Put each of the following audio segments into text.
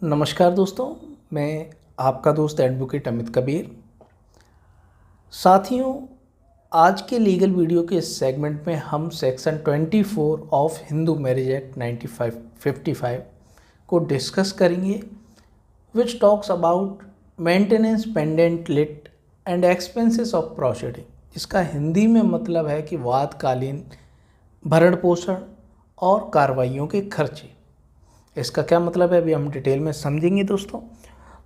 नमस्कार दोस्तों, मैं आपका दोस्त एडवोकेट अमित कबीर। साथियों, आज के लीगल वीडियो के इस सेगमेंट में हम section 24 of Hindu marriage act 1955 को डिस्कस करेंगे, which talks about maintenance pendente lite and expenses of proceeding. इसका हिंदी में मतलब है कि वादकालीन भरण पोषण और कार्रवाइयों के खर्चे। इसका क्या मतलब है, अभी हम डिटेल में समझेंगे दोस्तों।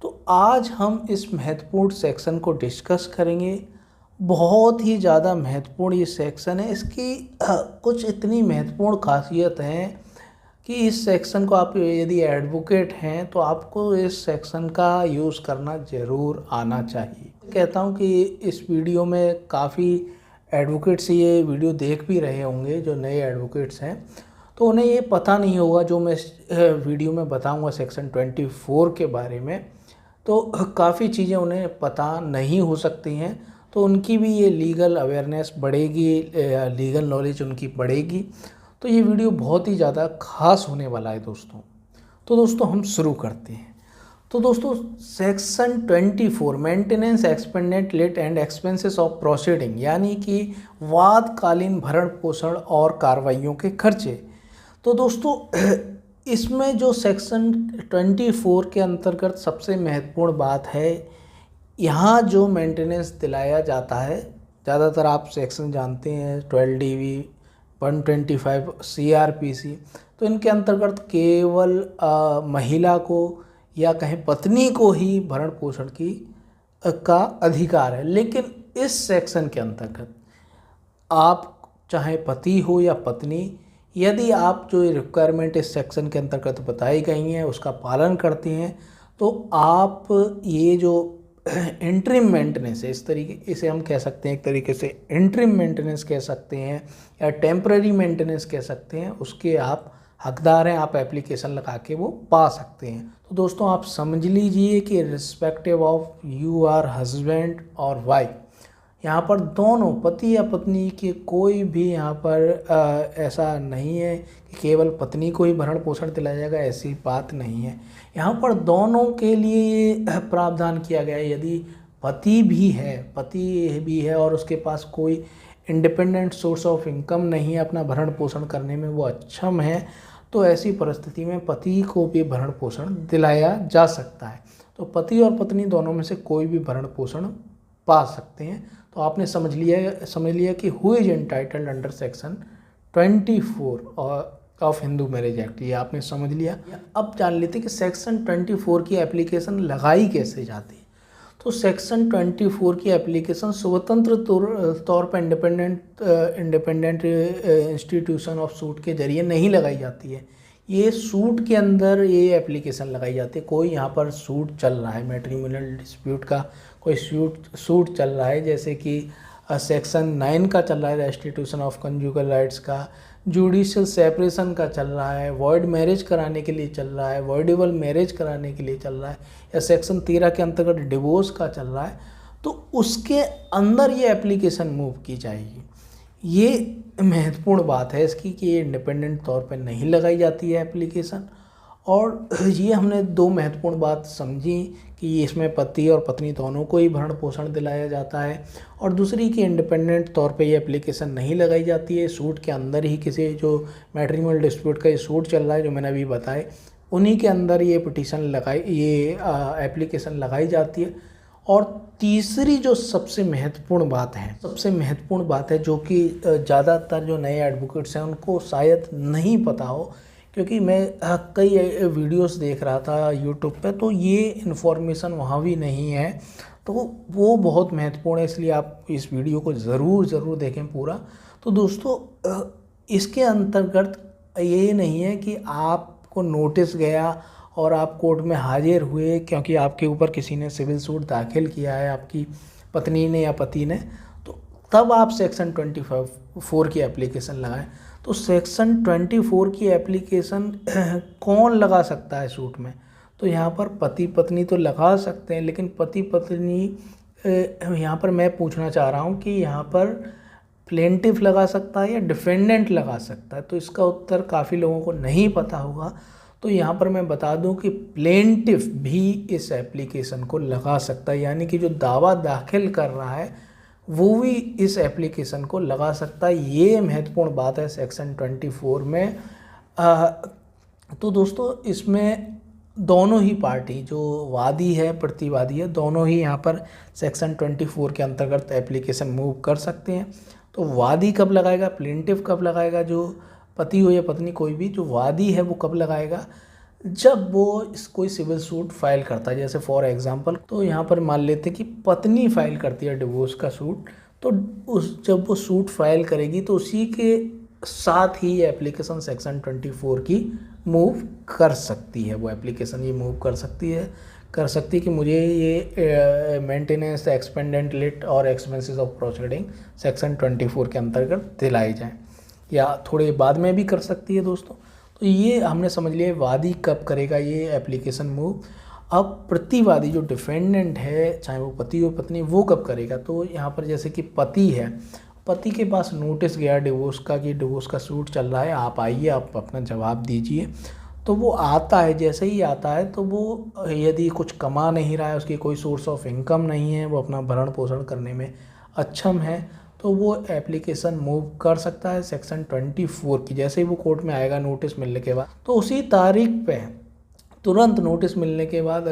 तो आज हम इस महत्वपूर्ण सेक्शन को डिस्कस करेंगे। बहुत ही ज़्यादा महत्वपूर्ण ये सेक्शन है। इसकी कुछ इतनी महत्वपूर्ण खासियत है कि इस सेक्शन को आप यदि एडवोकेट हैं तो आपको इस सेक्शन का यूज़ करना ज़रूर आना चाहिए। कहता हूँ कि इस वीडियो में काफ़ी एडवोकेट्स ये वीडियो देख भी रहे होंगे, जो नए एडवोकेट्स हैं, तो उन्हें ये पता नहीं होगा जो मैं वीडियो में बताऊंगा सेक्शन 24 के बारे में। तो काफ़ी चीज़ें उन्हें पता नहीं हो सकती हैं, तो उनकी भी ये लीगल अवेयरनेस बढ़ेगी, लीगल नॉलेज उनकी बढ़ेगी। तो ये वीडियो बहुत ही ज़्यादा खास होने वाला है दोस्तों। तो दोस्तों हम शुरू करते हैं। तो दोस्तों सेक्शन 24 मेंटेनेंस एक्सपेंडेंट लिट एंड एक्सपेंसेस ऑफ प्रोसीडिंग, यानी कि वादकालीन भरण पोषण और कार्रवाइयों के खर्चे। तो दोस्तों इसमें जो सेक्शन 24 के अंतर्गत सबसे महत्वपूर्ण बात है, यहाँ जो मेंटेनेंस दिलाया जाता है, ज़्यादातर आप सेक्शन जानते हैं 12 DV 125 CRPC, तो इनके अंतर्गत केवल महिला को या कहें पत्नी को ही भरण पोषण का अधिकार है। लेकिन इस सेक्शन के अंतर्गत आप चाहे पति हो या पत्नी, यदि आप जो रिक्वायरमेंट इस सेक्शन के अंतर्गत बताई गई हैं उसका पालन करते हैं, तो आप ये जो इंटरिम मेंटेनेंस है, इस तरीके इसे हम कह सकते हैं, एक तरीके से इंटरिम मेंटेनेंस कह सकते हैं या टेम्पररी मेंटेनेंस कह सकते हैं, उसके आप हकदार हैं। आप एप्लीकेशन लगा के वो पा सकते हैं। तो दोस्तों आप समझ लीजिए कि respective of you are husband और वाइफ, यहाँ पर दोनों पति या पत्नी के कोई भी यहाँ पर ऐसा नहीं है कि केवल पत्नी को ही भरण पोषण दिलाया जाएगा, ऐसी बात नहीं है। यहाँ पर दोनों के लिए ये प्रावधान किया गया है। यदि पति भी है और उसके पास कोई इंडिपेंडेंट सोर्स ऑफ इनकम नहीं है अपना भरण पोषण करने में, वो अक्षम है, तो ऐसी परिस्थिति में पति को भी भरण पोषण दिलाया जा सकता है। तो पति और पत्नी दोनों में से कोई भी भरण पोषण पा सकते हैं। तो आपने समझ लिया कि who is entitled under section 24 of Hindu marriage act, ये आपने समझ लिया। अब जान लेते कि सेक्शन 24 की एप्लीकेशन लगाई कैसे जाती है। तो सेक्शन 24 की एप्लीकेशन स्वतंत्र तौर पर इंडिपेंडेंट इंस्टीट्यूशन ऑफ सूट के जरिए नहीं लगाई जाती है। ये सूट के अंदर ये एप्लीकेशन लगाई जाती है। कोई यहाँ पर सूट चल रहा है, मैट्रिमोनियल डिस्प्यूट का कोई सूट चल रहा है, जैसे कि सेक्शन 9 का चल रहा है, रेस्टिट्यूशन ऑफ कंजुगल राइट्स का, जुडिशियल सेपरेशन का चल रहा है, वॉइड मैरिज कराने के लिए चल रहा है, वॉइडेबल मैरिज कराने के लिए चल रहा है, या सेक्शन 13 के अंतर्गत डिवोर्स का चल रहा है, तो उसके अंदर ये एप्लीकेशन मूव की जाएगी। ये महत्वपूर्ण बात है इसकी कि ये इंडिपेंडेंट तौर पे नहीं लगाई जाती है एप्लीकेशन। और ये हमने दो महत्वपूर्ण बात समझी कि इसमें पति और पत्नी दोनों को ही भरण पोषण दिलाया जाता है, और दूसरी कि इंडिपेंडेंट तौर पे ये एप्लीकेशन नहीं लगाई जाती है। सूट के अंदर ही किसी जो मैट्रिमोनियल डिस्प्यूट का ये सूट चल रहा है जो मैंने अभी बताए, उन्हीं के अंदर ये एप्लीकेशन लगाई जाती है। और तीसरी जो सबसे महत्वपूर्ण बात है जो कि ज़्यादातर जो नए एडवोकेट्स हैं उनको शायद नहीं पता हो, क्योंकि मैं कई वीडियोस देख रहा था यूट्यूब पे, तो ये इन्फॉर्मेशन वहाँ भी नहीं है, तो वो बहुत महत्वपूर्ण है, इसलिए आप इस वीडियो को ज़रूर देखें पूरा। तो दोस्तों इसके अंतर्गत ये नहीं है कि आपको नोटिस गया और आप कोर्ट में हाजिर हुए क्योंकि आपके ऊपर किसी ने सिविल सूट दाखिल किया है, आपकी पत्नी ने या पति ने, तो तब आप सेक्शन 24 की एप्लीकेशन लगाएं। तो सेक्शन 24 की एप्लीकेशन कौन लगा सकता है सूट में? तो यहाँ पर पति पत्नी तो लगा सकते हैं, लेकिन पति पत्नी यहाँ पर मैं पूछना चाह रहा हूँ कि यहाँ पर प्लेंटिफ लगा सकता है या डिफेंडेंट लगा सकता है? तो इसका उत्तर काफ़ी लोगों को नहीं पता होगा। तो यहाँ पर मैं बता दूं कि प्लेंटिफ भी इस एप्लीकेशन को लगा सकता है, यानी कि जो दावा दाखिल कर रहा है वो भी इस एप्लीकेशन को लगा सकता है। ये महत्वपूर्ण बात है सेक्शन 24 में। तो दोस्तों इसमें दोनों ही पार्टी, जो वादी है प्रतिवादी है, दोनों ही यहाँ पर सेक्शन 24 के अंतर्गत एप्लीकेशन मूव कर सकते हैं। तो वादी कब लगाएगा, प्लेंटिफ कब लगाएगा, जो पति हो या पत्नी कोई भी, जो वादी है वो कब लगाएगा, जब वो कोई सिविल सूट फाइल करता है। जैसे फॉर एग्जांपल, तो यहाँ पर मान लेते हैं कि पत्नी फाइल करती है डिवोर्स का सूट, तो जब वो सूट फाइल करेगी तो उसी के साथ ही एप्लीकेशन सेक्शन 24 की मूव कर सकती है। वो एप्लीकेशन ये मूव कर सकती है कि मुझे ये मेंटेनेंस, एक्सपेंडेंट लिट और एक्सपेंसेस ऑफ प्रोसीडिंग सेक्शन 24 के अंतर्गत दिलाई जाए, या थोड़े बाद में भी कर सकती है दोस्तों। तो ये हमने समझ लिया वादी कब करेगा ये एप्लीकेशन मूव। अब प्रतिवादी जो डिफेंडेंट है, चाहे वो पति हो पत्नी, वो कब करेगा। तो यहाँ पर जैसे कि पति है, पति के पास नोटिस गया डिवोर्स का कि डिवोर्स का सूट चल रहा है, आप आइए, आप अपना जवाब दीजिए। तो वो आता है, जैसे ही आता है तो वो यदि कुछ कमा नहीं रहा है, उसकी कोई सोर्स ऑफ इनकम नहीं है, वो अपना भरण पोषण करने में अक्षम है, तो वो एप्लीकेशन मूव कर सकता है सेक्शन 24 की। जैसे ही वो कोर्ट में आएगा नोटिस मिलने के बाद, तो उसी तारीख पे तुरंत नोटिस मिलने के बाद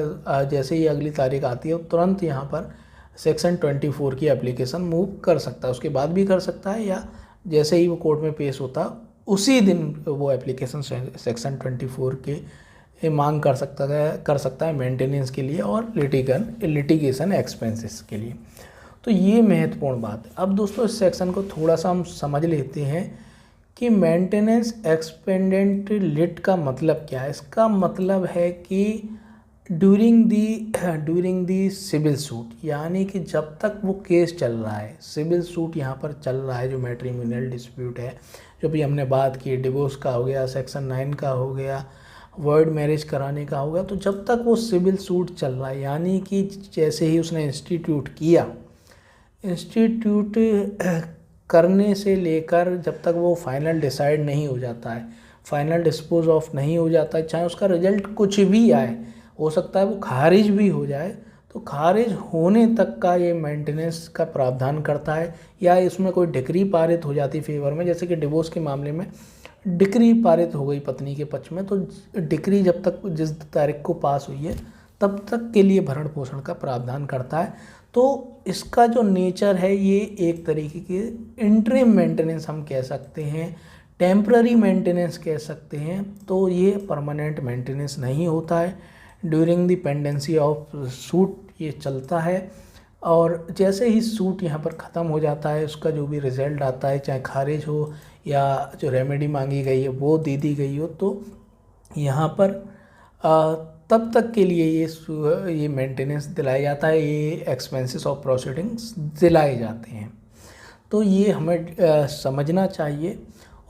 जैसे ही अगली तारीख आती है तुरंत यहाँ पर सेक्शन 24 की एप्लीकेशन मूव कर सकता है। उसके बाद भी कर सकता है, या जैसे ही वो कोर्ट में पेश होता उसी दिन वो एप्लीकेशन सेक्शन 24 के मांग कर सकता है मेंटेनेंस के लिए और लिटिगेशन एक्सपेंसेस के लिए। तो ये महत्वपूर्ण बात है। अब दोस्तों इस सेक्शन को थोड़ा सा हम समझ लेते हैं कि मेंटेनेंस एक्सपेंडेंट लिट का मतलब क्या है। इसका मतलब है कि ड्यूरिंग दी सिविल सूट, यानी कि जब तक वो केस चल रहा है, सिविल सूट यहाँ पर चल रहा है, जो मैट्रिमोनियल डिस्प्यूट है, जो भी हमने बात की, डिवोर्स का हो गया, सेक्शन 9 का हो गया, वर्ड मैरिज कराने का हो गया, तो जब तक वो सिविल सूट चल रहा है, यानी कि जैसे ही उसने इंस्टीट्यूट करने से लेकर जब तक वो फाइनल डिसाइड नहीं हो जाता है, फाइनल डिस्पोज ऑफ नहीं हो जाता है, चाहे उसका रिजल्ट कुछ भी आए, हो सकता है वो खारिज भी हो जाए, तो खारिज होने तक का ये मेंटेनेंस का प्रावधान करता है। या इसमें कोई डिक्री पारित हो जाती फेवर में, जैसे कि डिवोर्स के मामले में डिक्री पारित हो गई पत्नी के पक्ष में, तो डिक्री जब तक जिस तारीख को पास हुई है तब तक के लिए भरण पोषण का प्रावधान करता है। तो इसका जो नेचर है ये एक तरीके के इंटरिम मेंटेनेंस हम कह सकते हैं, टेम्पररी मेंटेनेंस कह सकते हैं। तो ये परमानेंट मेंटेनेंस नहीं होता है। During the pendency of suit ये चलता है, और जैसे ही सूट यहाँ पर ख़त्म हो जाता है, उसका जो भी रिजल्ट आता है, चाहे खारिज हो या जो रेमेडी मांगी गई है वो दे दी गई हो, तो यहाँ पर तब तक के लिए ये मेंटेनेंस दिलाया जाता है, ये एक्सपेंसेस ऑफ प्रोसीडिंग्स दिलाए जाते हैं। तो ये हमें समझना चाहिए।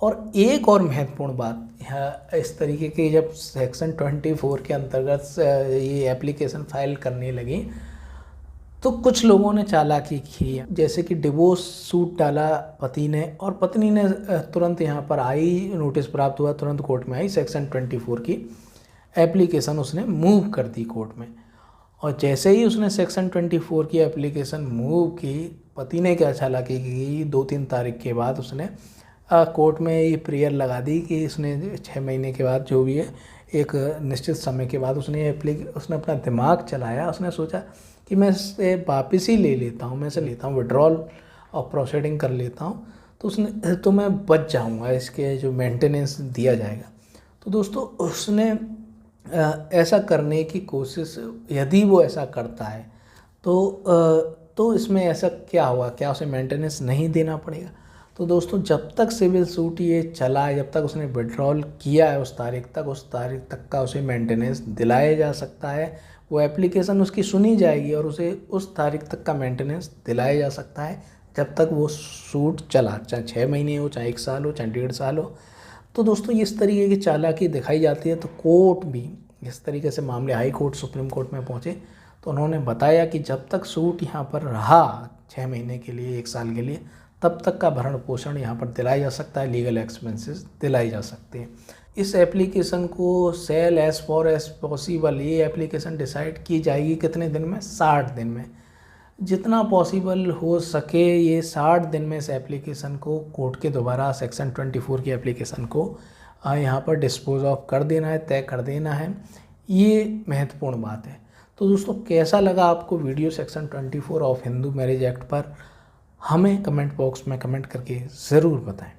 और एक और महत्वपूर्ण बात, इस तरीके के जब सेक्शन 24 के अंतर्गत ये एप्लीकेशन फाइल करने लगी, तो कुछ लोगों ने चालाकी की, जैसे कि डिवोर्स सूट डाला पति ने, और पत्नी ने तुरंत यहाँ पर आई, नोटिस प्राप्त हुआ, तुरंत कोर्ट में आई, सेक्शन 24 की एप्लीकेशन उसने मूव कर दी कोर्ट में। और जैसे ही उसने सेक्शन 24 की एप्लीकेशन मूव की, पति ने क्या चालाकी की, 2-3 तारीख के बाद उसने कोर्ट में ये प्रेयर लगा दी कि उसने 6 महीने के बाद, जो भी है एक निश्चित समय के बाद, उसने अपना दिमाग चलाया, उसने सोचा कि मैं इसे वापस ही ले लेता हूँ, मैं इसे लेता हूँ, विड्रॉल और प्रोसीडिंग कर लेता हूँ, तो मैं बच जाऊँगा, इसके जो मेंटेनेंस दिया जाएगा। तो दोस्तों उसने ऐसा करने की कोशिश, यदि वो ऐसा करता है तो इसमें ऐसा क्या हुआ, क्या उसे मेंटेनेंस नहीं देना पड़ेगा। तो दोस्तों जब तक सिविल सूट ये चला है, जब तक उसने विड्रॉल किया है उस तारीख तक का उसे मेंटेनेंस दिलाया जा सकता है। वो एप्लीकेशन उसकी सुनी जाएगी और उसे उस तारीख तक का मेंटेनेंस दिलाया जा सकता है, जब तक वो सूट चला, चाहे 6 महीने हो, चाहे 1 साल हो, चाहे 1.5 साल हो। तो दोस्तों इस तरीके की चालाकी दिखाई जाती है। तो कोर्ट भी इस तरीके से मामले हाई कोर्ट, सुप्रीम कोर्ट में पहुँचे, तो उन्होंने बताया कि जब तक सूट यहाँ पर रहा 6 महीने के लिए, 1 साल के लिए, तब तक का भरण पोषण यहाँ पर दिलाया जा सकता है, लीगल एक्सपेंसेस दिलाई जा सकते हैं। इस एप्लीकेशन को sale as far as possible, ये एप्लीकेशन डिसाइड की जाएगी कितने दिन में, 60 दिन में। जितना पॉसिबल हो सके ये 60 दिन में इस एप्लीकेशन को कोर्ट के द्वारा सेक्शन 24 की एप्लीकेशन को यहाँ पर डिस्पोज ऑफ कर देना है, तय कर देना है। ये महत्वपूर्ण बात है। तो दोस्तों कैसा लगा आपको video section 24 of Hindu marriage act पर, हमें कमेंट बॉक्स में कमेंट करके ज़रूर बताएं।